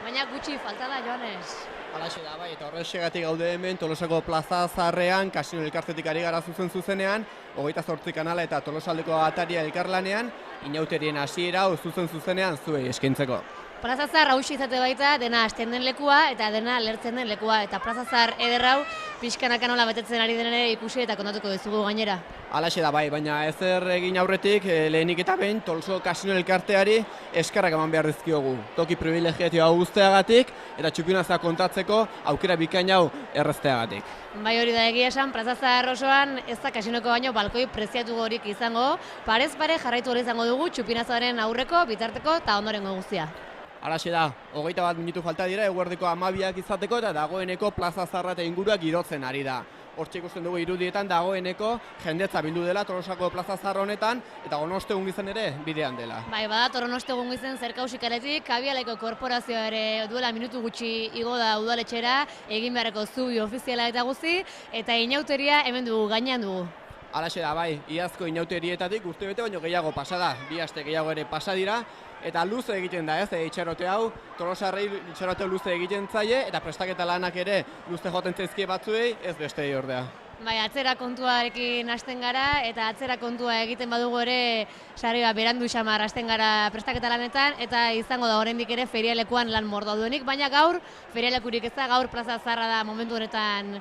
baina gutxi falta da, Joanes. Halaxe da, bai, eta horrexegatik gaude hemen Tolosako Plaza Zaharrean, Kasino elkartetik ari gara zuzenean, 28 kanala eta Tolosaldeko Ataria elkarlanean, inauterien hasiera zuzenean zuei eskaintzeko. Plaza Zahar hausi izate baita, dena hasten den lekua eta dena lertzen den lekua. Eta Plaza Zahar ederrau, pixkanaka nola betetzen ari den ere ikusi eta kontatuko dizugu gainera. Halaxe da, bai, baina ezer egin aurretik, lehenik eta behin, Toloso Kasino elkarteari eskerrak eman behar dizkiogu. Toki privilegiatioa guzteagatik eta txupinaza kontatzeko aukera bikain hau errezteagatik. Bai, hori da egia esan, Plaza Zahar osoan ez da kasinoko baino balkoi preziatu horik izango, parez pare jarraitu hori izango dugu txupinazaren aurreko, bitarteko eta ondorengo guztia. Halaxe da, 21 minutu falta dira, eguerdiko 12 izateko eta dagoeneko Plaza Zaharra eta ingurua girotzen ari da. Hortxe ikusten dugu irudietan dagoeneko jendetza bildu dela Tolosako Plaza Zahar honetan eta Gonoste Ungizen ere bidean dela. Bai, badator Gonoste Ungizen zerkausikaretik, Kabialaiko korporazioa ere duela minutu gutxi igo da udaletxera, egin beharreko zubi ofiziala eta guzti, eta inauteria hemen dugu, gainean dugu. Halaxe da, bai, iazko inauterietatik urtebete baino gehiago pasa da, 2 aste gehiago ere pasa dira, eta luze egiten da ez, itxarote hau, Tolosarrei itxarote luze egiten zaie, eta prestaketa lanak ere luze joten zaizkie batzuei, ez bestei ordea. Bai, atzera kontuarekin hasten gara, eta atzera kontua egiten badugu ere sarioa berandu xamar hasten gara prestaketa lanetan, eta izango da oraindik ere ferialekuan lan mordoa duenik, baina gaur ferialekurik ez da, gaur Plaza Zaharra da momentu honetan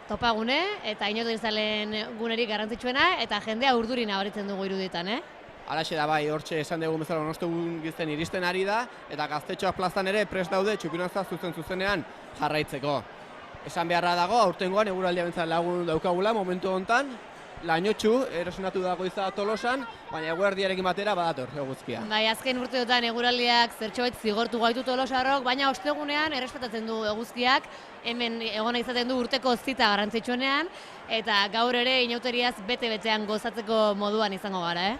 topagune, eta inauterizalen gunerik garrantzitsuena, eta jendea urdurina horitzen dugu irudietan, Halaxe da, bai, hortxe esan dugu bezala Gonoste Ungizen iristen ari da, eta Gaztetxoak plazan ere prest daude txupinaza zuzenean jarraitzeko. Esan beharra dago, aurtengoan eguraldia bentzat lagun daukagula momentu hontan, lainotxu erosionatu dago izan Tolosan, baina eguerdiarekin batera badator eguzkia. Bai, azken urteotan eguraldiak zertxobait zigortu gaitu Tolosarrok, baina ostegunean errespetatzen du eguzkiak, hemen egona izaten du urteko zita garrantzitsuenean, eta gaur ere inauteriaz bete-betean gozatzeko moduan izango gara,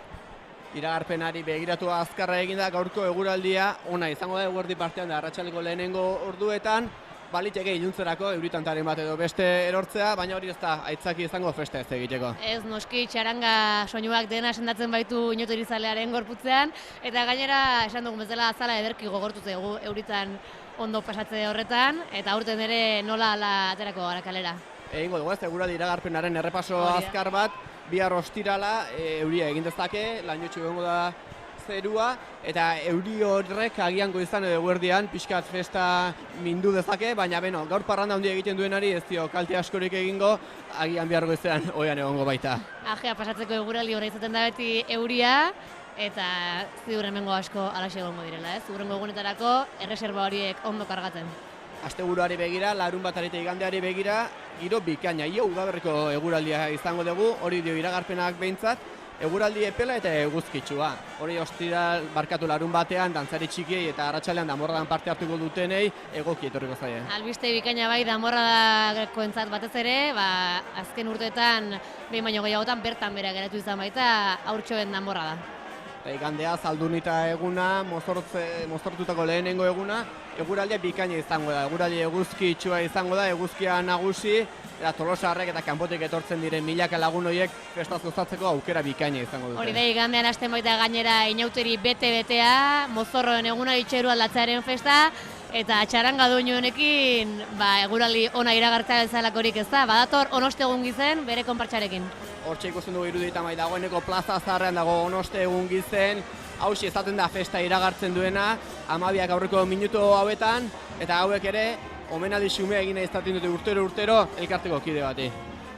Iragarpenari begiratu azkarra eginda gaurko eguraldia ona izango da eguerdi partean da arratsaldeko lehenengo orduetan, baliteke iluntzerako euritantaren bat edo beste erortzea, baina hori ez da aitzaki izango festa ez egiteko. Ez, noski txaranga soinuak dena sendatzen baitu inauterizalearen gorputzean, eta gainera esan dugun bezala azala ederki gogortu zaigu euritan ondo pasatze horretan, eta aurten ere nola ala aterako gara kalera. Egingo dugu ez, eguraldi iragarpenaren errepaso azkar bat, bihar ostirala euria egin dezake, lainotxu egongo da zerua, eta euri horrek agian goizan edo eguerdian pixkat festa mindu dezake, baina beno, gaur parranda handia egiten duenari ez dio kalte askorik egingo, agian bihar goizean oian egongo baita. Ajea pasatzeko eguraldi hori izaten da beti euria, eta ziur hemengo asko alaxe egongo direla, ziurrengo egunetarako erreserba horiek ondo kargatzen. Asteburuari begira, larunbatari eta igandeari begira, giro bikaina, udaberriko eguraldia izango dugu, hori dio iragarpenak behintzat, eguraldi epela eta eguzkitsua. Hori ostiral barkatu larun batean, dantzari txikiei eta arratsalean danborradan parte hartuko dutenei egoki etorriko zaie. Albiste bikaina bai danborradakoentzat batez ere, azken urteetan behin baino gehiagotan bertan bera geratu izan baita haurtxoen danborrada. Igandea, Zaldunita eguna, mozortutako lehenengo eguna, eguraldia bikaina izango da, eguraldi eguzkitsua izango da, eguzkia nagusi, eta Tolosarrek eta kanpotik etortzen diren milaka lagun horiek festaz gozatzeko aukera bikaina izango dute. Hori da, igandean hasten baita gainera inauteri bete-betea, mozorroen eguna itxeru aldatzearen festa, eta txaranga doinu honekin eguraldi ona iragartzea bezalakorik ez da, badator Gonoste Ungizen bere konpartxarekin. Hortxe ikusten dugu irudietan bai dagoeneko Plaza Zaharrean dago Gonoste Ungizen, hauxe ezaten da festa iragartzen duena, 12 aurreko minutu hauetan, eta hauek ere omenaldi xumea egina izaten dute urtero elkarteko kide bati.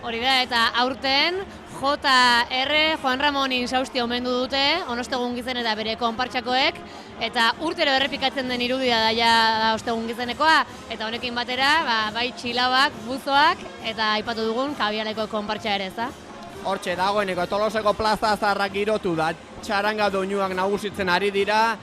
Hori da, eta aurten JR Juan Ramon Insausti omendu dute, Gonoste Ungizen eta bere konpartxakoek, eta urtero errepikatzen den irudia da Gonoste Ungizenekoa, eta honekin batera bai txilabak, buzoak, eta aipatu dugun Kabialaiko konpartxa ere, ez da? Hortxe dagoeneko Tolosako Plaza Zaharrak girotu da, txaranga doinuak nagusitzen ari dira,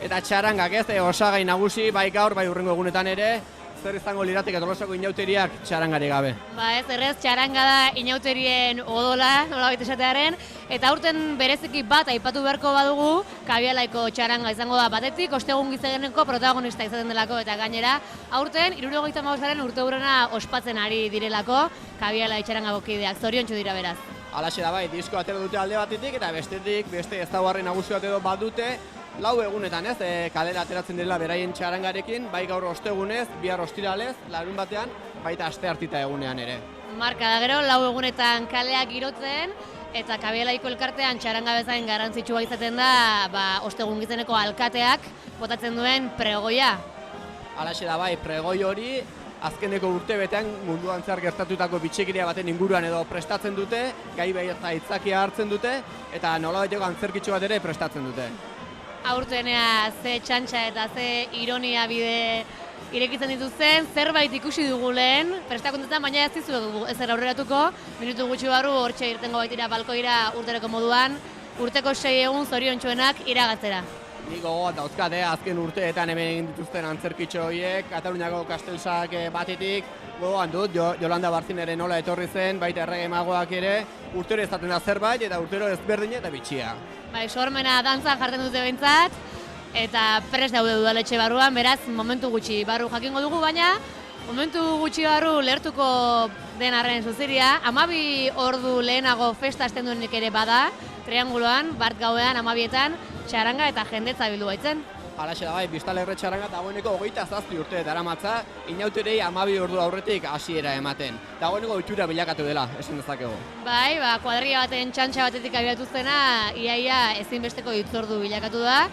eta txarangak ez, osagai nagusi, bai gaur, bai hurrengo egunetan ere, zer izango liratik Tolosako inauteriak txarangari gabe. Ez errez, txaranga da inauterien odola, nolabait esatearen, eta aurten bereziki bat aipatu beharko badugu, Kabialaiko txaranga izango da batetik, Gonoste Ungizeneko protagonista izaten delako, eta gainera, aurten 75. urteurrena ospatzen ari direlako, Kabiala txarangako kideak, zoriontsu dira beraz. Halaxe da bai, disko atera dute alde batetik eta bestetik beste ezaugarri nagusi bat edo badute, lau egunetan ez, kalera ateratzen dela beraien txarangarekin, bai gaur ostegunez, bihar ostiralez, larun batean, baita asteartita egunean ere. Marka da gero, lau egunetan kaleak girotzen, eta Kabielaiko elkartean txaranga bezain garrantzitsua izaten da, ostegun gizeneko alkateak botatzen duen pregoia. Halaxe da bai, pregoi hori, azkeneko urtebetean munduan zehar gertatutako bitxikeria baten inguruan edo prestatzen dute, gai eta aitzakia hartzen dute, eta nolabaiteko antzerkitxo bat ere prestatzen dute. Aurtenea ze txantxa eta ze ironia bide irekitzen dituzten, zerbait ikusi dugu lehen, prestakuntetan, baina ez dizuegu ezer aurreratuko, minutu gutxi barru hortxe irtengo baitira balkoira urtereko moduan, urteko 6 egun zoriontsuenak iragatzera. Ni gogoa dauzkat, azken urteetan hemen egin dituzten antzerkitxo horiek, Kataluniako Kastelsak batetik, gogoan dut, Jolanda Barzin ere nola etorri zen, baita errege magoak ere, urtero ezaten da zerbait, eta urtero ezberdina eta bitxia. Bai, sormena dantzan jartzen dute behintzat, eta prest daude udaletxe barruan, beraz, momentu gutxi barru jakingo dugu, baina momentu gutxi barru lehertuko den arren zuziria, 12 ordu lehenago festa hasten duenik ere bada, trianguloan, bart gauean, 12etan, txaranga eta jendetza bildu baitzen. Halaxe da bai, Biztanlegre txaranga dagoeneko 27 urte daramatza, inauterei 12 ordu aurretik hasiera ematen. Dagoeneko ohitura bilakatu dela, esan dezakegu. Bai, kuadrilla baten txantxa batetik abiatu zena, iaia ezinbesteko hitzordu bilakatu da,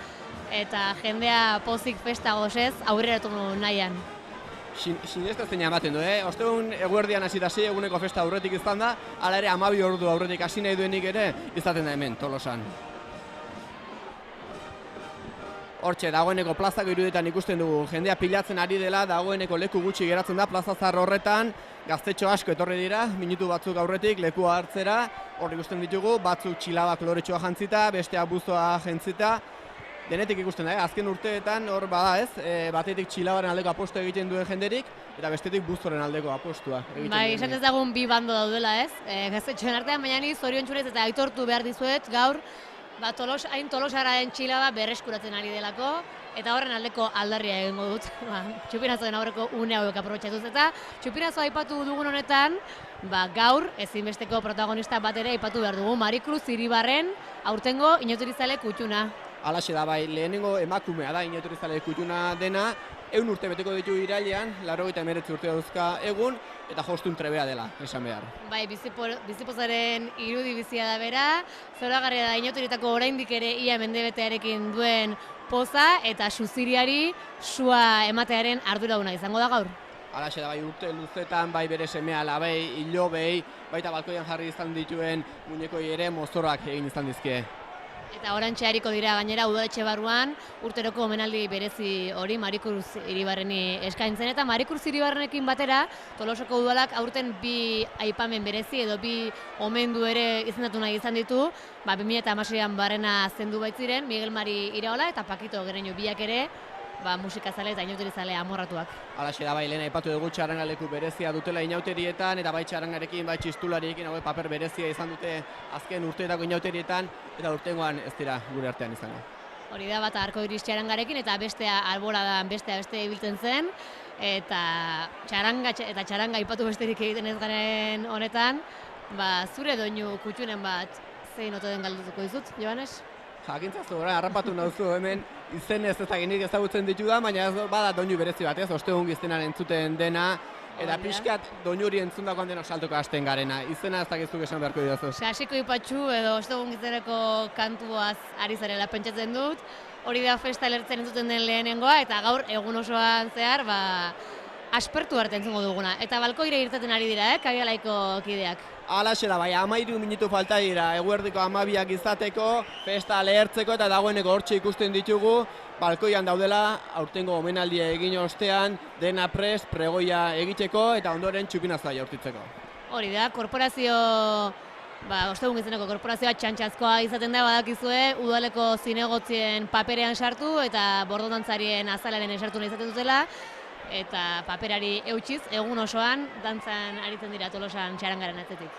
eta jendea pozik festa gozez aurreratu nahian. Sinestezina ematen du, Ostegun eguerdian hasi da 6 eguneko festa aurretik izan da, hala ere 12 ordu aurretik hasi nahi duenik ere izaten da hemen, Tolosan. Hortxe, dagoeneko plazako irudetan ikusten dugu, jendea pilatzen ari dela, dagoeneko leku gutxi geratzen da, plaza zahar horretan, gaztetxo asko etorri dira, minutu batzuk aurretik lekua hartzera, hor ikusten ditugu, batzuk txilaba koloretxoa jantzita, bestea buzoa jantzita, denetik ikusten da, azken urteetan hor bada ez, batetik txilabaren aldeko apostu egiten duen jenderik, eta bestetik buzoren aldeko apostua egiten duen. Bai, esan ezagun bi bando daudela ez, gaztetxoen artean, baina ni zoriontsunez eta aitortu behar dizuet gaur, hain Tolosararen txilaba berreskuratzen ari delako, eta horren aldeko aldarria egingo dut. Txupinazoen aurreko une hauek aprobetxatuz eta txupinazoa aipatu dugun honetan, gaur ezinbesteko protagonista bat ere aipatu behar dugu, Marikruz Iribarren aurtengo Inauterizale kutxuna. Halaxe da bai, lehenengo emakumea da Inauterizale kutxuna dena, 100 urte beteko ditu irailean, 89 urte dauzka egun, eta jostun trebea dela, esan behar. Bai, bizipozaren irudi bizia da bera, zoragarria da Inauterietako oraindik ere ia mendebetearekin duen poza, eta suziriari sua ematearen arduraduna izango da gaur. Halaxe da bai, urte luzetan, bai bere semea labei, ilobei, baita balkoian jarri izan dituen muñekoi ere mozorak egin izan dizkie. Eta orantxe hariko dira gainera udaletxe barruan urteroko omenaldi berezi hori Marikruz Iribarreni eskaintzen, eta Marikruz Iribarrenekin batera Tolosako udalak aurten bi aipamen berezi edo bi omendu ere izendatu nahi izan ditu, 2016an barrena zendu baitziren Miguel Mari Iraola eta Pakito Gereño biak ere musikazale eta inauterizale amorratuak. Halaxe da bai, lehen aipatu dugu txarangaleku berezia dutela inauterietan, eta bai txarangarekin, bai txistulariekin, paper berezia izan dute azken urteetako inauterietan, eta urtengoan ez dira gure artean izango. Hori da bat arko iris txarangarekin, eta bestea alboladan beste ibiltzen zen, eta txaranga aipatu besterik egiten ez garen honetan, zure doinu kutxunen bat zein ote den galdutuko dizut, Joanes? Jakintzazu, harrapatu nauzu hemen izenez ezaginik ezagutzen ditu da, baina ez bada doinu berezi bat, ez, ostegun giztenan entzuten dena, eta pixkat doinu hori entzundakoan dena saltuko hasten garena, izena ez dakizuk esan beharko diozu. Sasiko ipatxu edo ostegun gizteneko kantuaz ari zarela pentsatzen dut, hori da festa lertzen entzuten den lehenengoa, eta gaur egun osoan zehar, aspertu arte entzungo duguna. Eta balkoire irteten ari dira, Kabielaiko kideak. Halaxe da bai, 13 minutu falta dira, eguerdiko 12ak izateko, festa lehertzeko eta dagoeneko hortxe ikusten ditugu, balkoian daudela, aurtengo omenaldia egin ostean, dena prest, pregoia egiteko eta ondoren txupinazoa jaurtitzeko. Hori da, korporazio, ostegun gizeneko korporazioa txantxazkoa izaten da, badakizue, udaleko zinegotzien paperean sartu eta bordodantzarien azalaren esartu nahi izaten dutela, eta paperari eutxiz, egun osoan, dantzan aritzen dira Tolosan txarangaren atzetik.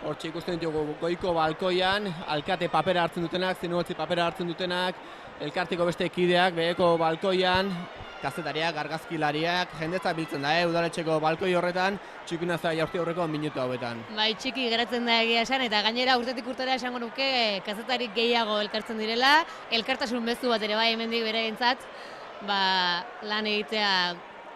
Hortxe ikusten ditugu goiko balkoian, alkate papera hartzen dutenak, zinegotzi papera hartzen dutenak, elkarteko beste kideak, beheko balkoian, kazetariak, argazkilariak, jendetza biltzen da, udaletxeko balkoi horretan, txupinazoa jaurti aurreko minutu hauetan. Bai, txiki geratzen da egia esan, eta gainera urtetik urtera esango nuke kazetarik gehiago elkartzen direla, elkartasun mezu bat ere bai hemendik beregintzat, lan egitea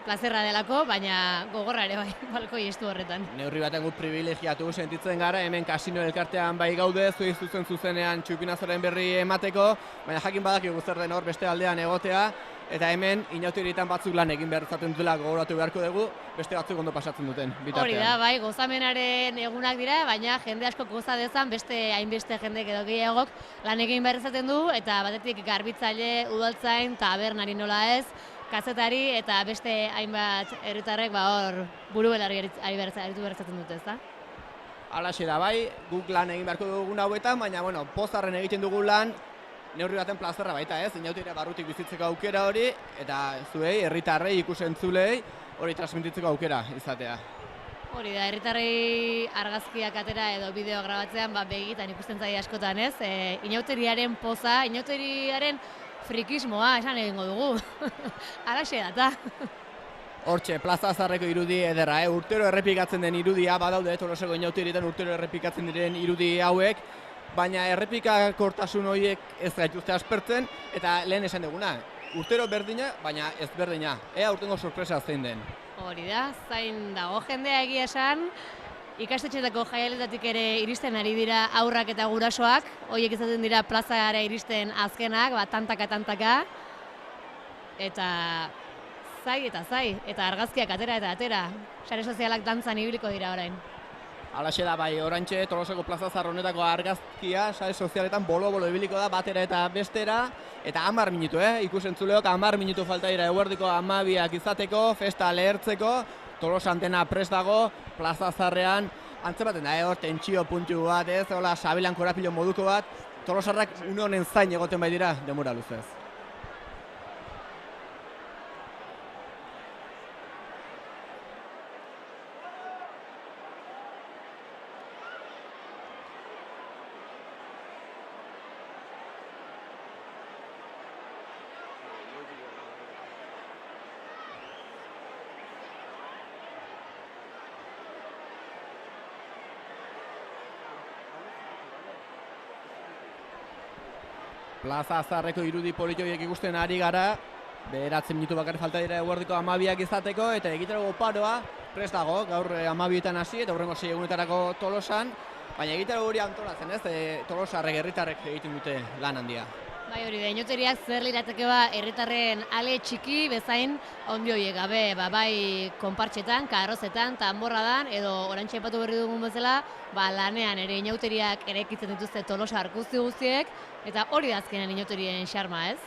plazerra delako, baina gogorra ere bai, balkoi estu horretan. Neurri baten gut privilegiatu sentitzen gara, hemen kasino elkartean bai gaude, zuzenean txupinazoren berri emateko, baina jakin badakigu zer den hor beste aldean egotea, eta hemen inauteritan batzuk lan egin behar izaten dutela gogoratu beharko dugu, beste batzuk ondo pasatzen duten bitartean. Hori da, bai, gozamenaren egunak dira, baina jende asko goza dezan, beste hainbeste jendek edo gehiagok lan egin behar izaten du, eta batetik garbitzaile, udaltzain, tabernari nola ez, kazetari eta beste hainbat herritarrek hor buru-belarri aritu bertzatzen dute, ezta? Halaxe da bai, guk lan egin beharko dugun hauetan, baina pozarren egiten dugu lan, neurri baten plazerra baita ez, inautera barrutik bizitzeko aukera hori, eta zuei, herritarrei, ikusentzulei, hori transmititzeko aukera izatea. Hori da, herritarrei argazkiak atera edo bideoa grabatzean begitan ikusten zaie askotan ez, inauteriaren poza, inauteriaren frikismoa esan egingo dugu, halaxe data. Hortxe, Plaza Zarreko irudi ederra, urtero errepikatzen den irudia, badaude Tolosako inauterietan urtero errepikatzen diren irudi hauek, baina errepikakortasun horiek ez gaituzte aspertzen, eta lehen esan duguna, urtero berdina, baina ez berdina, urtengo sorpresa zein den. Hori da, zain dago jendea egia esan, ikastetxetako jaialetatik ere iristen ari dira aurrak eta gurasoak, horiek izaten dira plazara iristen azkenak, tantaka, eta zai, eta argazkiak atera, sare sozialak dantzan ibiliko dira orain. Halaxe da bai, oraintxe Tolosako Plaza Zahar honetako argazkia sare sozialetan bolo-bolo ibiliko da batera eta bestera, eta 10 minutu, ikusentzuleok 10 minutu falta dira eguerdiko 12ak izateko, festa lehertzeko, Tolosa antena prest dago, Plaza Zaharrean, antzematen da, hor tentsio puntu bat, hola sabilan korapilo moduko bat, Tolosarrak une honen zain egoten bai dira denbora luzez. Plaza Zaharreko irudi politoiek ikusten ari gara, 9 minutu bakar falta dira eguerdiko 12ak izateko, eta egitarago oparoa prest dago, gaur 12etan hasi eta hurrengo 6 egunetarako Tolosan, baina egitarago hori antolatzen ez, Tolosarrek herritarrek egiten dute lan handia. Bai hori da, inauteriak zer lirateke herritarren ale txiki bezain ondio horiek gabe, bai konpartxetan, karrozetan, tanborradan, edo orantxe epatu berri dugun bezala, lanean ere inauteriak eraikitzen dituzte Tolosar guztiek, eta hori da azkenean inauterien xarma ez?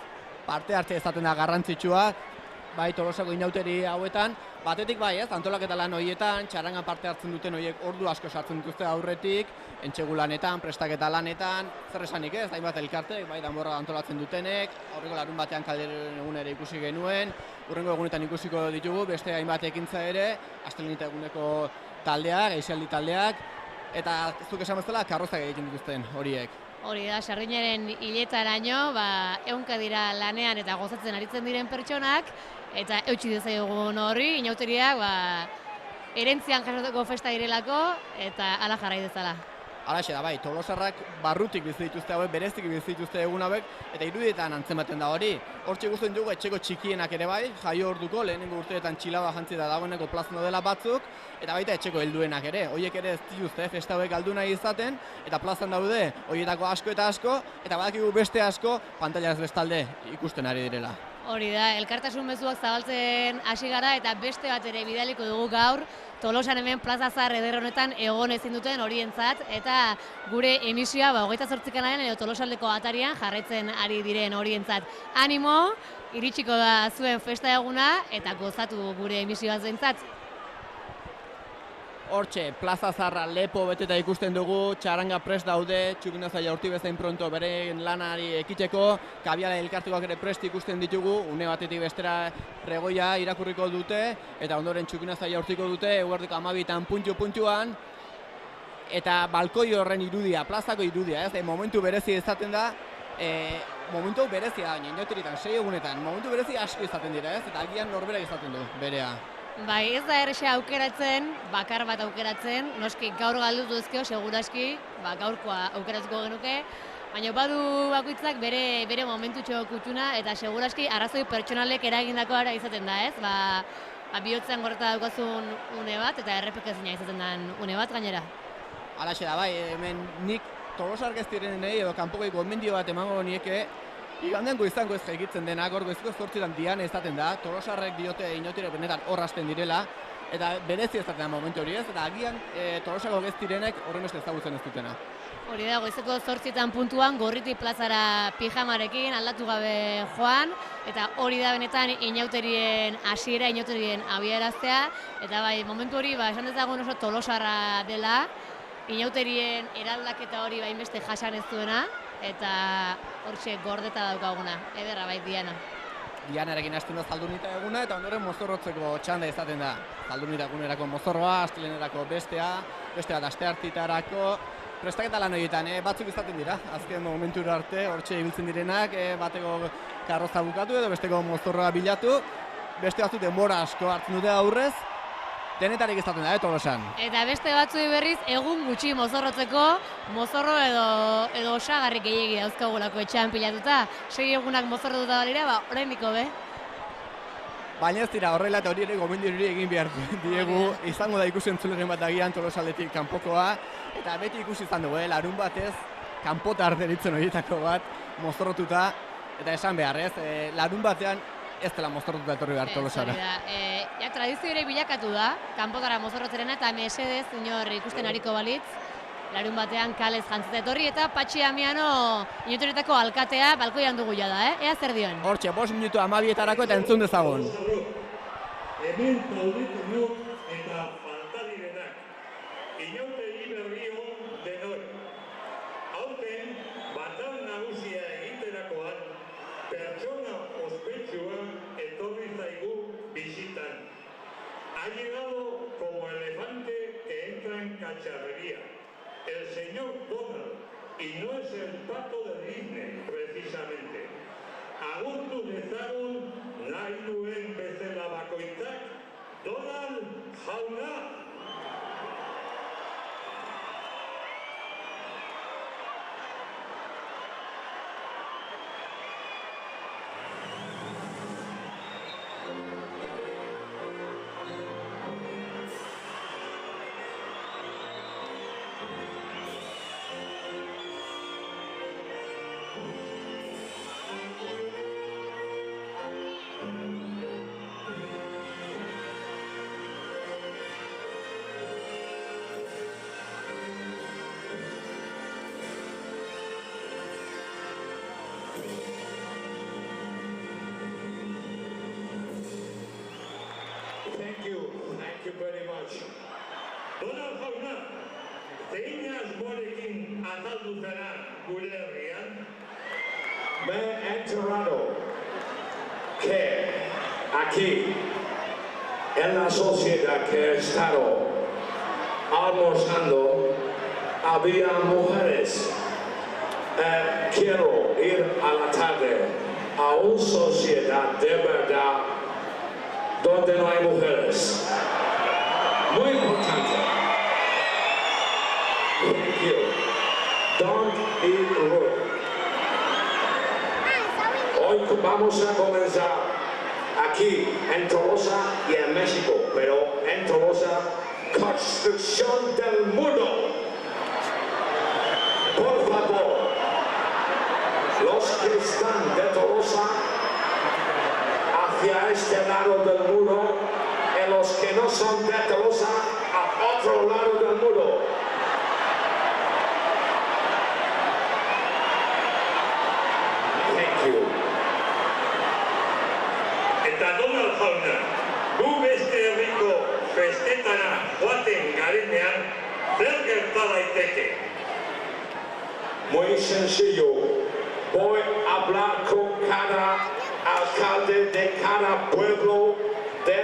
Parte hartze izaten da garrantzitsua, bai Tolosako inauteri hauetan, batetik bai ez, antolaketa lan horietan, txarangan parte hartzen duten horiek ordu asko sartzen dituzte aurretik, entsegu lanetan, prestaketa lanetan, zer esanik ez, hainbat elkartek, bai danborra antolatzen dutenek, aurreko larun batean kalderen egun ere ikusi genuen, hurrengo egunetan ikusiko ditugu, beste hainbat ekintza ere, asteleenita eguneko taldeak, gaizialdi taldeak, eta zuk esan bezala karrozak egiten dituzten horiek. Hori da, Sardinaren hiletaraino, ehunka dira lanean eta gozatzen aritzen diren pertsonak, eta eutsi dezaiogun horri, inauteriak erentzian jasoteko festa direlako, eta hala jarrai dezala. Halaxe da bai, Tolosarrak barrutik bizi dituzte hauek, berezik bizi dituzte egun hauek, eta irudietan antzematen da hori. Hortxe guztien dugu etxeko txikienak ere bai, jaio orduko, lehenengo urteetan txilaba jantzi da dagoeneko plazan dela batzuk, eta baita etxeko helduenak ere. Horiek ere ez dituzte festa hauek galdu nahi izaten, eta plazan daude horietako asko eta asko, eta badakigu beste asko pantailaz bestalde ikusten ari direla. Hori da, elkartasun mezuak zabaltzen hasi gara eta beste bat ere bidaliko dugu gaur, Tolosan hemen Plaza Zahar eder honetan egon ezin duten horientzat, eta gure emisioa 28 kanalean edo Tolosaldeko atarian jarraitzen ari diren horientzat. Animo, iritsiko da zuen festa eguna eta gozatu gure emisioa zentzat. Hortxe, Plaza Zaharra lepo beteta ikusten dugu, txaranga prest daude, txupinazoa jaurti bezain pronto beren lanari ekiteko, kabiala elkartuak ere prest ikusten ditugu, une batetik bestera pregoia irakurriko dute, eta ondoren txupinazoa jaurtiko dute, eguerdiko 12etan puntuan, eta balkoi horren irudia, plazako irudia, momentu berezi izaten da, momentu berezia, inautiritan, 6 egunetan, momentu berezia asko izaten dira, ez? Eta agian norbera izaten du, berea. Bai, ez da erresa aukeratzen, bakar bat aukeratzen, noski gaur galdutu ezkeo, seguraski, gaurkoa aukeratuko genuke, baina badu bakoitzak bere momentutxo kutxuna, eta seguraski arrazoi pertsonalek eragindakoa izaten da, ez? Bihotzean gorreta daukazun une bat, eta errepikazina izaten den une bat gainera. Halaxe da, bai, hemen nik Tolosar ez direnei edo kanpoko gomendio bat emango nieke, igandean goizango ez jaikitzen denak, hor goizko 8etan dian izaten da, Tolosarrek diote inautire benetan hor hasten direla, eta berezi izaten da momentu hori ez, eta agian Tolosako ez direnek horren beste ezagutzen ez dutena. Hori da, goizeko 8etan puntuan Gorriti plazara pijamarekin aldatu gabe joan, eta hori da benetan inauterien hasiera, inauterien abiaraztea, eta bai, momentu hori, esan dezagun oso Tolosarra dela, inauterien eraldaketa hori hainbeste jasan ez duena, eta hortxe gordeta daukaguna, ederra bai Diana. Dianarekin hasten da Zaldunita eguna, eta ondoren mozorrotzeko txanda izaten da. Zaldunita egunerako mozorroa, astelenerako bestea bat asteartetarako, prestaketa lan horietan, batzuk izaten dira, azken momentura arte, hortxe ibiltzen direnak, bateko karroza bukatu edo besteko mozorroa bilatu, beste batzuk denbora asko hartzen dute aurrez, denetarik izaten da, Tolosan. Eta beste batzuei berriz, egun gutxi mozorrotzeko, mozorro edo osagarri gehiegi dauzkagulako etxean pilatuta, 6 egunak mozorrotuta balira, oraindiko be. Baina ez dira horrela eta hori ere gomendio hori egin behar diegu, izango da ikusi entzuleren bat agian Tolosaldetik kanpokoa, eta beti ikusi izan dugu, larun batez, kanpotar deritzen horietako bat, mozorrotuta, eta esan behar ez, larun batean ez dela mozorrotuta etorri behar Tolosara. Tradizio ere bilakatu da, kanpotara mozorrotzerena, eta mesedez inor ikusten hariko balitz, larun batean kalez jantzita etorri, eta Patxi Amiano inauterietako alkatea balkoian dugu jada, ea zer dioen? Hortxe, 5 minutu 12etarako eta entzun dezagun. Hemen zaudetenu eta falta direnak, inauteri berrio denoi. Aurten, batzar nagusia egiterakoan, pertsona ospetsua etorri zaigu bisitan. Ha llegado como elefante que entra en cacharrería. El señor Donald, y no es el pato de Disney, precisamente. Agurtu dezagun nahi duen bezala bakoitzak, Donald jauna! Thank you very much. Donald jauna, zein asmorekin azaldu zara gure herrian? Me he enterado que aquí, en la sociedad que he estado almorzando, había mujeres. Quiero ir a la tarde a una sociedad de verdad donde no hay mujeres. Muy importante. Thank you. Don't be rude. Hoy vamos a comenzar aquí en Tolosa y en México, pero en Tolosa, construcción del muro. Por favor, los que están de Tolosa hacia este lado del muro, y los que no son de Tolosa a otro lado del muro. Thank you. Eta Donald jauna, gu beste herriko festetara joaten garenean, zer gerta daiteke? Muy sencillo. Voy a hablar con cada alcalde de cada pueblo de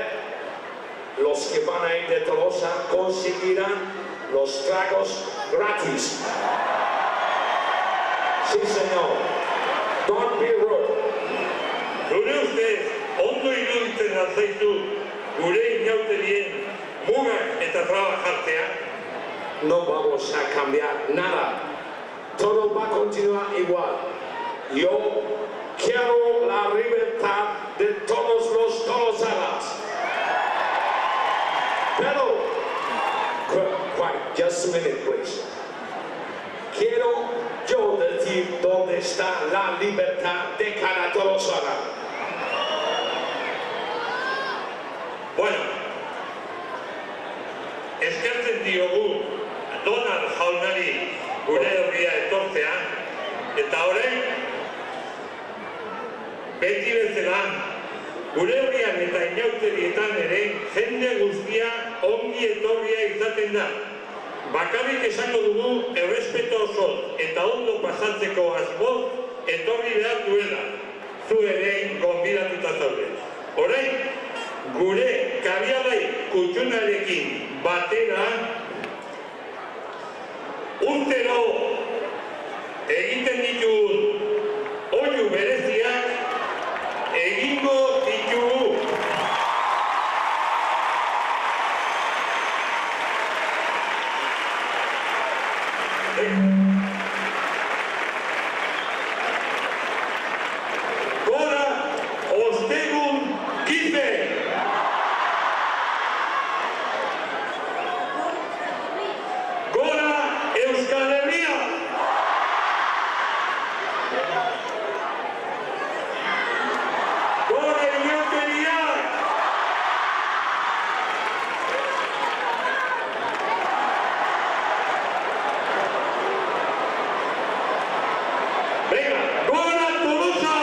los que van a ir de Tolosa, conseguirán los tragos gratis. Sí, señor. don't be rude. Zure ustez, ondo iruditzen alzaizu gure inauterien mugak eta traba jartzea? No vamos a cambiar nada. Todo va a continuar igual. Yo quiero la libertad de todos los tolosaras. Pero, quiet, just a minute, please. Quiero yo decir dónde está la libertad de cada tolosara. Bueno, eskertzen diogu Donald jaunari gure herria etortzea, eta orain, beti bezelan, gure herrian eta inauterietan ere jende guztia ongi etorria izaten da. Bakarrik esango dugu errespeto osoz eta ondo pasatzeko asmoz etorri behar duela. Zu ere gonbidatuta zaude. Orain, gure kabialai kutxunarekin batera urtero egiten ditugun oihu bereziak egingo ditugu. Gora Ostegun Kize! Gora Euskal Herria! Gora inauteria! Venga, gora Tolosa!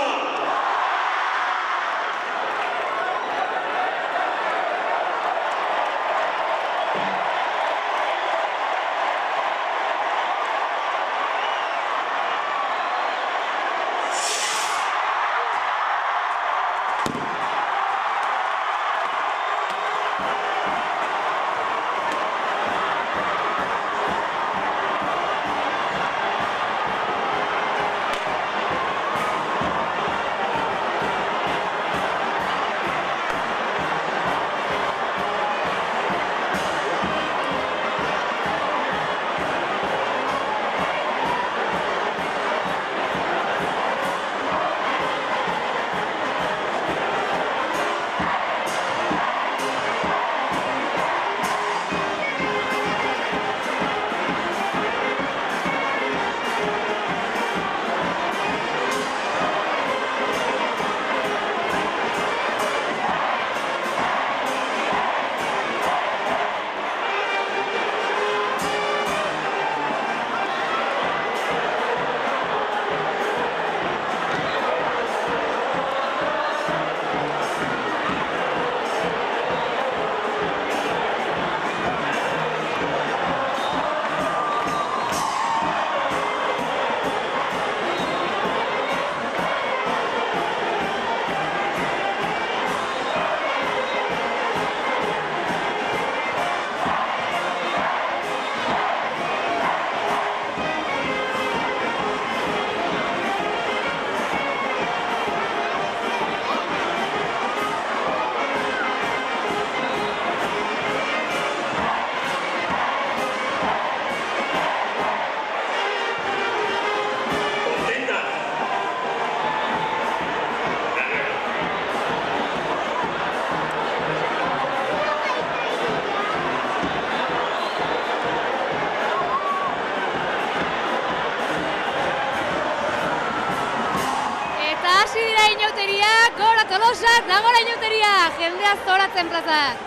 Tolosak, dagoela inauteria, jendea zoratzen plazak.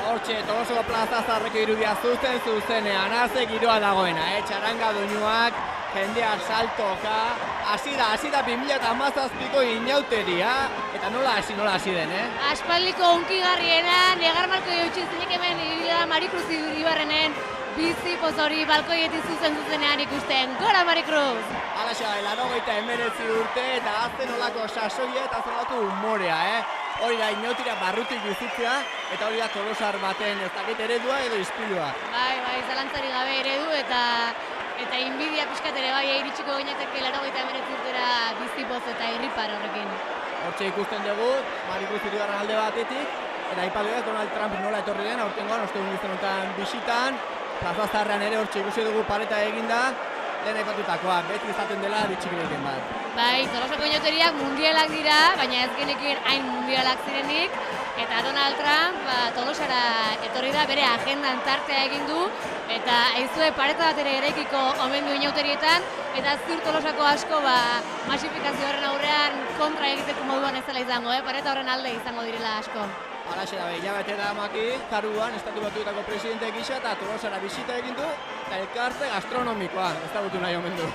Hortxe, Tolosako plaza zarreko irudia zuzenean, haze giroa dagoena, txaranga doinuak, jendea saltoka, hasi da 2017ko inauteria, eta nola hasi den, Aspaldiko unkigarriena, negar marko jautsi zinek hemen ibila Marikruz Ibarrenen, bizi pozori balkoietik zuzenean ikusten, gora Marikruz! Alaxa, 89 urte eta azten olako sasoia eta zelako humorea, Hori da, inauteria barrutik bizitzea, eta hori da Tolosar baten ez dakit eredua edo ispilua. Bai, zalantzari gabe eredu eta eta inbidia pixkat ere bai iritsiko ginateke 89 urtera bizipoz eta irripar horrekin. Hortxe ikusten dugu, Maricruz Iribarren alde batetik, eta aipatu ez Donald Trump nola etorri den, aurtengoan, ostegun gizten honetan bisitan, Plaza Zaharrean ere hortxe ikusi dugu pareta eginda, lehen aipatutakoa, beti izaten dela bitxikirekin bat. Bai, Tolosako inauteriak mundialak dira, baina ez genekin hain mundialak zirenik, eta Donald Trump Tolosara etorri da, bere agendan tartea egin du, eta aizue pareta bat ere eraikiko omen du inauterietan, eta ziur Tolosako asko masifikazio horren aurrean kontra egiteko moduan ez dela izango, pareta horren alde izango direla asko. Halaxe da, hilabete da maki, karuan, Estatu Batuetako presidente gisa eta Tolosara bisita egin du, eta elkarte gastronomikoa, ez da gutu nahi omen du.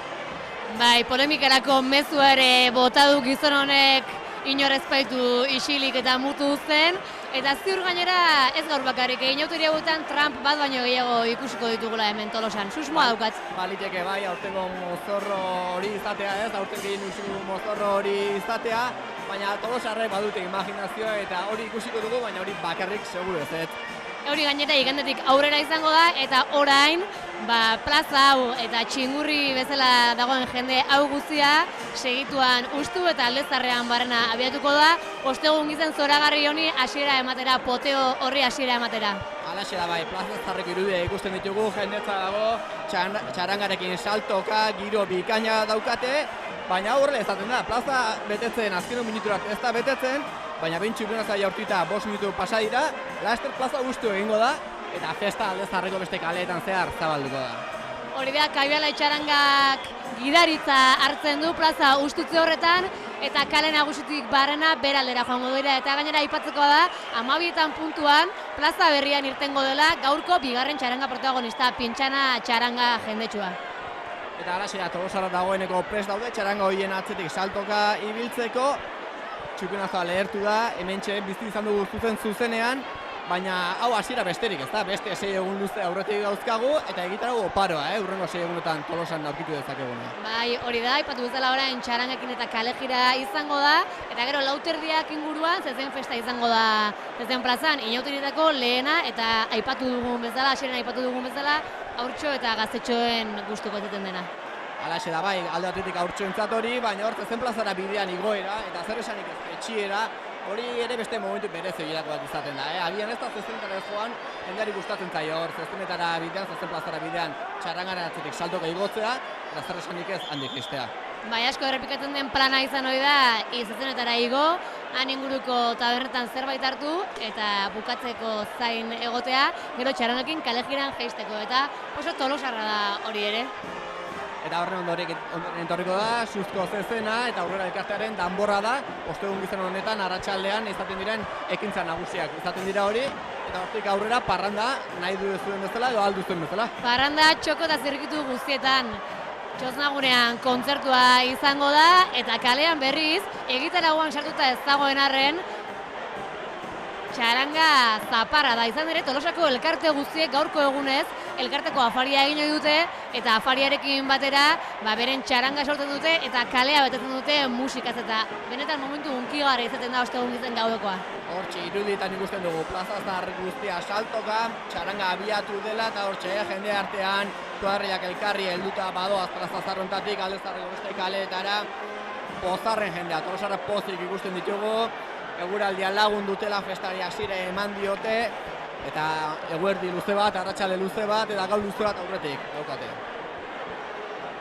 Bai, polemikarako mezua ere bota du gizon honek inor ez baitu isilik eta mutu zen, eta ziur gainera ez gaur bakarrik, inauteria hauetan Trump bat baino gehiago ikusiko ditugula hemen Tolosan, susmoa daukat. Baliteke bai, aurtengo mozorro hori izatea ez, aurten gehien usu mozorro hori izatea, baina Tolosarrek badute imaginazioa eta hori ikusiko dugu, baina hori bakarrik seguru ez. Hori gainera igandetik aurrera izango da, eta orain, plaza hau eta txingurri bezala dagoen jende hau guztia segituan ustu eta aldezarrean barrena abiatuko da, ostegun gizen zoragarri honi hasiera ematera, poteo horri hasiera ematera. Halaxe da bai, Plaza Zaharreko irudia ikusten ditugu, jendetza dago, txarangarekin saltoka, giro bikaina daukate, baina horrela ezaten da, plaza betetzen, azkeno minuturak ez da betetzen, baina behin txupionazia jaurtita 5 minutu pasa dira, laster plaza guztu egingo da, eta festa Alde Zaharreko beste kaleetan zehar zabalduko da. Hori da, Kabiala Itxarangak gidaritza hartzen du plaza ustutze horretan, eta kale nagusitik barrena beraldera joango dira, eta gainera aipatzeko da, 12 puntuan plaza berrian irtengo dela gaurko bigarren txaranga protagonista, Pintxana txaranga jendetsua. Eta halaxe da, Tolosara dagoeneko prest daude, txaranga horien atzetik saltoka ibiltzeko, txupionazoa lehertu da, hementxe bizi izan dugu zuzenean, baina hau hasiera besterik, ez da, beste 6 egun luze aurretik dauzkagu, eta egitarago oparoa, hurrengo 6 egunetan Tolosan aurkitu dezakeguna. Bai, hori da, aipatu bezala orain txarangekin eta kalejira izango da, eta gero lauterdiak inguruan zezen festa izango da zezen plazan, inauterietako lehena, eta aipatu dugun bezala, hasieran aipatu dugun bezala, haurtxo eta gaztetxoen gustuko egiten dena. Halaxe da bai, alde batetik haurtxoentzat hori, baina hor zezen plazara bidean igoera, eta zer esanik ez etxiera, hori ere beste momentu berezi horietako bat izaten da. Agian ez da zezenetara ez joan, jendeari gustatzen zaio hor, zezenetara bidean, zezen plazara bidean, txarrangaren atzetik saltoka igotzea, eta zer esanik ez handik istea. Bai, asko errepikatzen den plana izan hori da, zezenetara igo, han inguruko tabernetan zerbait hartu, eta bukatzeko zain egotea, gero txarangekin kalejiran jeisteko, eta oso Tolosarra da hori ere. Eta horren ondoren etorriko da, suzko zezena eta aurrera elkartearen danborra da, ostegun gizon honetan arratsaldean izaten diren ekintza nagusiak izaten dira hori, eta hortik aurrera parranda nahi duzuen bezala edo alduzuen bezala. Parranda txoko eta zirrikitu guztietan. Txosnagunean kontzertua izango da, eta kalean berriz, egitaragoan sartuta ez dagoen arren, txaranga zaparra da, izan ere Tolosako elkarte guztiek gaurko egunez elkarteko afaria egin ohi dute, eta afariarekin batera beren txaranga sortzen dute eta kalea betetzen dute musikaz, eta benetan momentu hunkigarria izaten da ostegun gizen gaudekoa. Hortxe irudietan ikusten dugu Plaza Zahar guztia saltoka, txaranga abiatu dela eta hortxe jende artean tuarriak elkarri helduta badoaz Plaza Zahar honetatik Alde Zaharreko beste kaleetara, pozarren jendea, Tolosarra pozik ikusten ditugu, eguraldia lagun dutela festari hasiera eman diote, eta eguerdi luze bat, arratsale luze bat, eta gau luze bat aurretik daukate.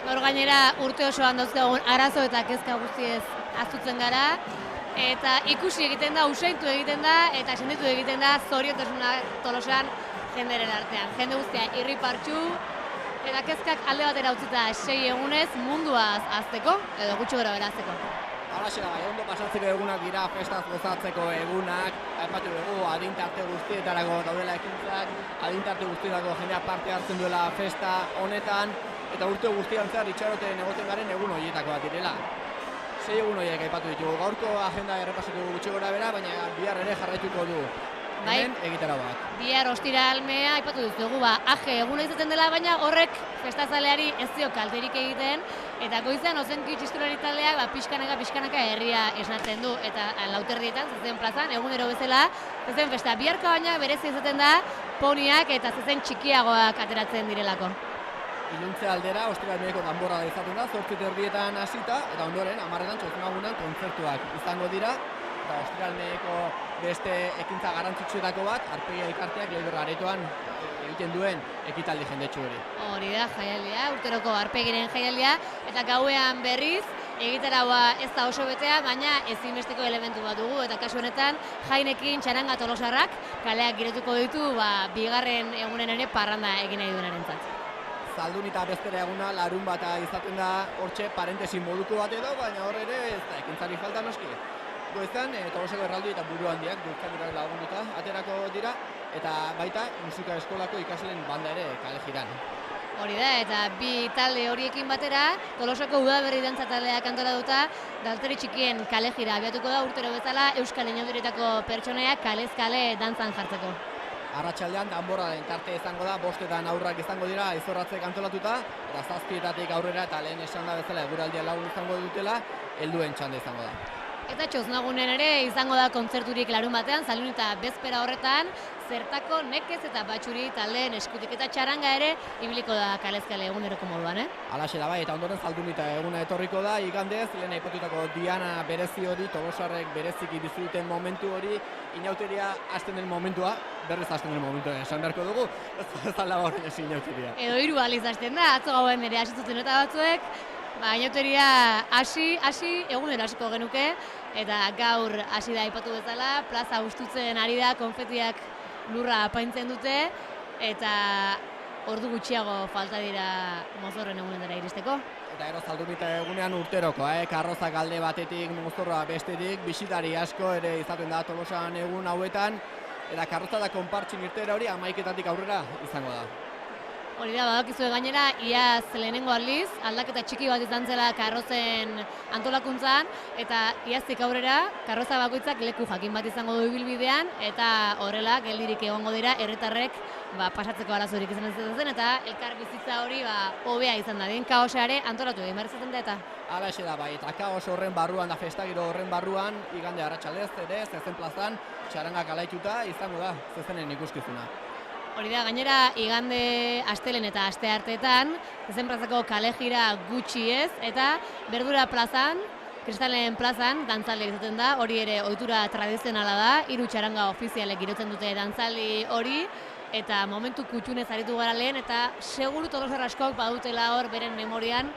Gaur gainera urte osoan dauzkagun arazo eta kezka guztiez ahaztutzen gara, eta ikusi egiten da, usaitu egiten da, eta sentitu egiten da zoriontasuna Tolosan jenderen artean. Jende guztia irripartsu, eta kezkak alde batera utzita 6 egunez munduaz azteko, edo gutxi gora bera azteko. Halaxe da, bai, ondo pasatzeko egunak dira, festaz gozatzeko egunak, aipatu dugu adintarte guztietarako daudela ekintzak, adintarte guztietarako jendea parte hartzen duela festa honetan, eta urte guztian zehar itxaroten egoten garen egun horietako bat direla. 6 egun horiek aipatu ditugu, gaurko agenda errepasatu gutxi gora bera, baina bihar ere jarraituko du. Hemen egitara bat. Bihar ostiralmea aipatu dugu, aje eguna izaten dela, baina horrek festazaleari ez dio kalterik egiten, eta goizean ozenki txiskolari taldeak pixkanaka herria esnatzen du, eta lauterdietan, zezen plazan, egunero bezala, zezen festa biharko baina berezi izaten da, poniak eta zezen txikiagoak ateratzen direlako. iluntze aldera, ostiraleko danborra izaten da, 8:30 hasita, eta ondoren, 10:00 txoznagunan kontzertuak izango dira, eta ostiraleko beste ekintza garrantzitsuetako bat, Arpegi elkarteak Leiber aretoan egiten duen ekitaldi jendetsu hori. Hori da, jaialdia, urteroko Arpegiren jaialdia, eta gauean berriz, egitaraua ez da oso betea, baina ezinbesteko elementu bat dugu, eta kasu honetan Jainekin Txaranga Tolosarrak kaleak girotuko ditu, bigarren egunen ere parranda egin nahi duenarentzat. Zaldun eta bezpera eguna larun bata izaten da hortxe parentesi moduko bat edo, baina hor ere ez da ekintzari falta noski. Goizan, Tolosako erraldi eta buru handiak duzkamirak lagunduta aterako dira, eta baita musika eskolako ikasleen banda ere kale jiran. Hori da, eta bi talde horiekin batera, Tolosako udaberri dantza taldeak antolatuta, Dalteri Txikien kale jira abiatuko da urtero bezala Euskal Inaudirietako pertsonaiak kalez kale dantzan jartzeko. Arratsaldean danborraren tarte izango da, 5etan aurrak izango dira izorratzek antolatuta, eta 7etatik aurrera eta lehen esan da bezala eguraldia lagun izango dutela, helduen txanda izango da. Eta txoznagunen ere izango da kontzerturik larun batean, Zaldun eta bezpera horretan, zertako nekez eta batxuri taldeen eskutik eta Txaranga ere ibiliko da kalezkale eguneroko moduan, Halaxe da bai, eta ondoren Zaldun eta eguna etorriko da, igandez, lehen aipatutako Diana berezi hori, Tolosarrek bereziki bizi duten momentu hori, inauteria hasten den momentua, berriz hasten den momentua esan beharko dugu, ez da horren ezin inauteria. Edo 3 aldiz hasten da, atzo gauen ere hasitzen eta batzuek, inauteria hasi egunero hasiko genuke, eta gaur hasi da aipatu bezala, plaza hustutzen ari da, konfetiak lurra apaintzen dute, eta ordu gutxiago falta dira mozorren egunetara iristeko. Eta ero Zaldun eta egunean urteroko, karrozak alde batetik, mozorroa bestetik, bisitari asko ere izaten da Tolosan egun hauetan, eta karroza da konpartsin irtera hori 11etatik aurrera izango da. Hori da, badakizue gainera, iaz lehenengo aldiz, aldaketa txiki bat izan zela karrozen antolakuntzan, eta iaztik aurrera, karroza bakoitzak leku jakin bat izango du ibilbidean, eta horrela, geldirik egongo dira, herritarrek pasatzeko arazorik izan ez zen, eta elkar bizitza hori hobea izan da, den kaoseare antolatu egin behar izaten da eta. Halaxe da bai, eta kaos horren barruan da festagiro horren barruan, igande arratsaldez ere, zezen plazan, Txarangak alaituta izango da, zezenen ikuskizuna. Hori da, gainera, igande astelen eta aste arteetan, zezen plazako kale jira gutxi ez, eta Berdura plazan, Kristalen plazan, dantzaldi izaten da, hori ere ohitura tradizionala da, 3 txaranga ofizialek girotzen dute dantzaldi hori, eta momentu kutxunez aritu gara lehen, eta seguru Tolosar askok badutela hor beren memorian,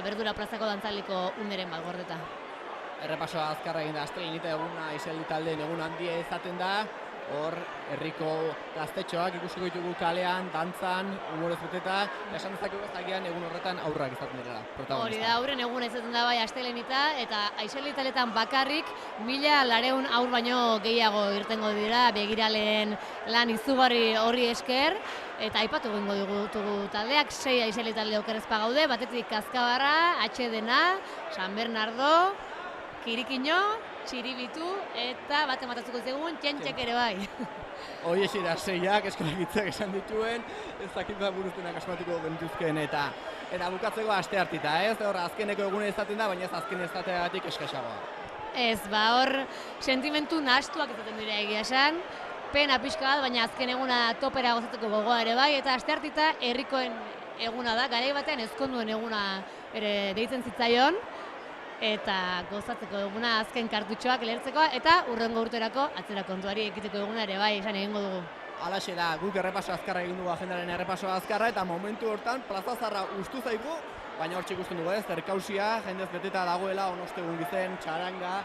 Berdura plazako dantzaldiko uneren bat gordeta. Errepasoa azkarra egin da, astelehen eta eguna izeldi taldeen egun handia izaten da, hor, herriko gaztetxoak ikusiko ditugu kalean, dantzan, humorez beteta, esan dezakegu agian egun horretan aurrak izaten dira protagonista. Hori da, aurren egun izaten da bai astelenita, eta aizelitaletan bakarrik 1400 aur baino gehiago irtengo dira, begiraleen lan izugarri horri esker, eta aipatu egingo ditugu taldeak, 6 aizelitalde okerrezpa gaude, batetik Kazkabarra, HDNA, San Bernardo, Kirikino, Txiribitu, eta bat ematatzuko zegoen, Txentxek ere bai. Hoi esira 6ak eskolakitzak esan dituen, ez dakit da buruztenak asmatuko genituzken eta bukatzeko aste hartita, ez? Hor azkeneko egune izaten da, baina ez azken izateagatik eskasagoa. Ez, hor sentimentu nahastuak izaten dira egia esan, pena pixka bat, baina azken eguna topera gozatzeko gogoa ere bai, eta aste hartita herrikoen eguna da, garai batean ezkonduen eguna ere deitzen zitzaion, eta gozatzeko eguna azken kartutxoak lehertzeko, eta hurrengo urterako atzera kontuari ekiteko eguna ere bai, esan egingo dugu. Halaxe da, guk errepaso azkarra egin dugu agendaren errepaso azkarra, eta momentu hortan plaza zarra ustu zaigu, baina hortxe ikusten dugu ez, zerkausia, jendez beteta dagoela, Onostegun gizen, Txaranga,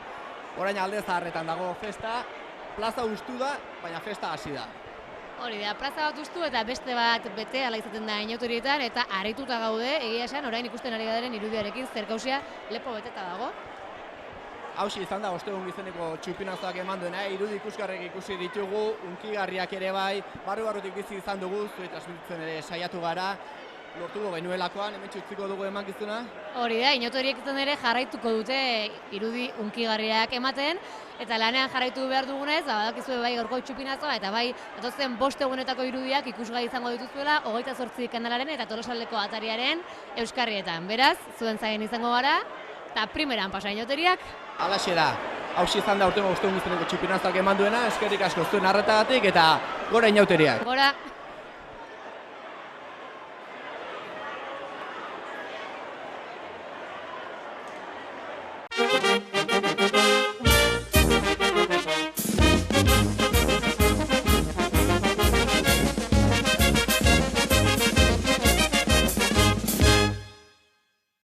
orain alde zaharretan dago festa, plaza ustu da, baina festa hasi da. Hori da, plaza bat ustu eta beste bat bete ala izaten da inautorietan, eta harrituta gaude, egia esan, orain ikusten ari garen irudiarekin zerkausia lepo beteta dago. Hauxe izan da, Ostegun gizeneko txupinazoak eman duena, irudi ikusgarrek ikusi ditugu, unkigarriak ere bai, barru-barrutik bizi izan dugu, zuet transmititzen ere saiatu gara, lortuko genuelakoan, hemen utziko dugu emankizuna. Hori da, inautoriek izan ere jarraituko dute irudi unkigarriak ematen, eta lanean jarraitu behar dugunez, badakizue bai gaurko txupinazoa, eta bai datozen 5 egunetako irudiak ikusgai izango dituzuela, 28 kanalaren eta Tolosaldeko atariaren euskarrietan. Beraz, zuen zain izango gara, eta primeran pasa inauteriak. Halaxe da, hauxe izan da urtengo Ostegun gizeneko txupinazoak eman duena, eskerrik asko zuen arretagatik eta gora inauteriak. Gora!